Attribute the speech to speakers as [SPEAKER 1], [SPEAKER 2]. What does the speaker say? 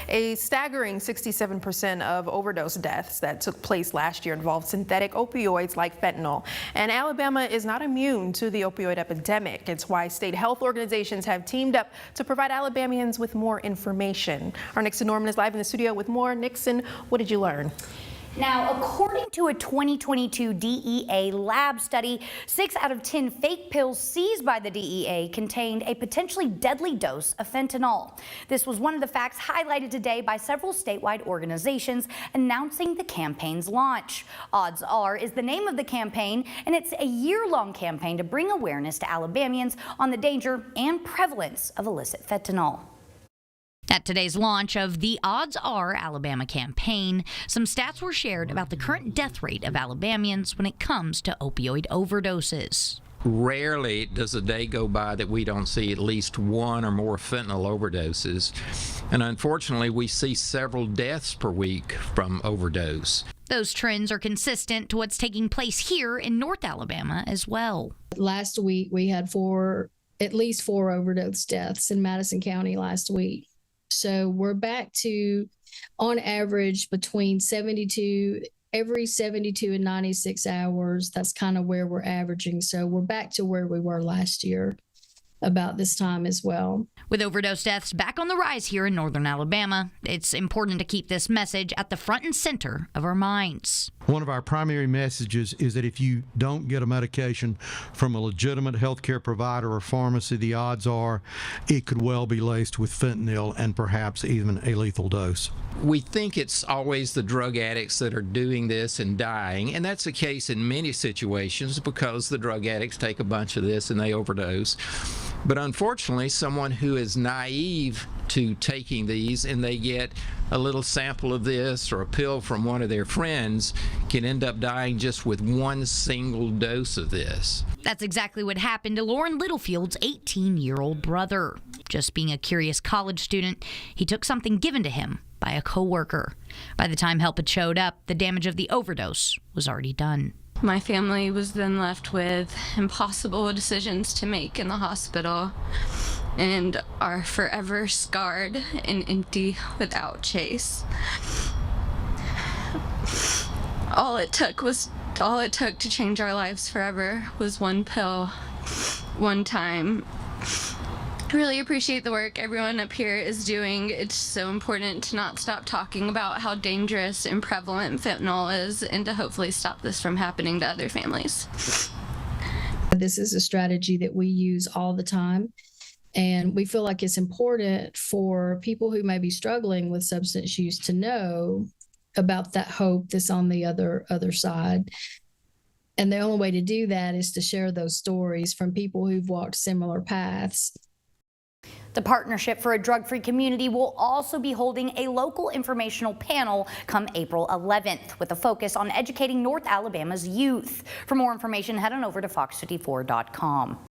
[SPEAKER 1] A staggering 67% of overdose deaths that took place last year involved synthetic opioids like fentanyl. And Alabama is not immune to the opioid epidemic. It's why state health organizations have teamed up to provide Alabamians with more information. Our Nixon Norman is live in the studio with more. Nixon, what did you learn?
[SPEAKER 2] Now, according to a 2022 DEA lab study, 6 out of 10 fake pills seized by the DEA contained a potentially deadly dose of fentanyl. This was one of the facts highlighted today by several statewide organizations announcing the campaign's launch. Odds Are is the name of the campaign, and it's a year-long campaign to bring awareness to Alabamians on the danger and prevalence of illicit fentanyl. At today's launch of the Odds Are Alabama campaign, some stats were shared about the current death rate of Alabamians when it comes to opioid overdoses.
[SPEAKER 3] Rarely does a day go by that we don't see at least one or more fentanyl overdoses. And unfortunately, we see several deaths per week from overdose.
[SPEAKER 2] Those trends are consistent to what's taking place here in North Alabama as well.
[SPEAKER 4] Last week, we had at least four overdose deaths in Madison County last week. So we're back to, on average, between 72 and 96 hours. That's kind of where we're averaging. So we're back to where we were last year about this time as well.
[SPEAKER 2] With overdose deaths back on the rise here in northern Alabama, it's important to keep this message at the front and center of our minds.
[SPEAKER 5] One of our primary messages is that if you don't get a medication from a legitimate healthcare provider or pharmacy, the odds are it could well be laced with fentanyl and perhaps even a lethal dose.
[SPEAKER 3] We think it's always the drug addicts that are doing this and dying, and that's the case in many situations because the drug addicts take a bunch of this and they overdose. But unfortunately, someone who is naive to taking these and they get a little sample of this or a pill from one of their friends can end up dying just with one single dose of this.
[SPEAKER 2] That's exactly what happened to Lauren Littlefield's 18-year-old brother. Just being a curious college student, he took something given to him by a coworker. By the time help had showed up, the damage of the overdose was already done.
[SPEAKER 6] My family was then left with impossible decisions to make in the hospital and are forever scarred and empty without Chase. All it took to change our lives forever was one pill, one time. I really appreciate the work everyone up here is doing. It's so important to not stop talking about how dangerous and prevalent fentanyl is and to hopefully stop this from happening to other families.
[SPEAKER 4] This is a strategy that we use all the time, and we feel like it's important for people who may be struggling with substance use to know about that hope that's on the other side. And the only way to do that is to share those stories from people who've walked similar paths.
[SPEAKER 2] The Partnership for a Drug-Free Community will also be holding a local informational panel come April 11th with a focus on educating North Alabama's youth. For more information, head on over to fox54.com.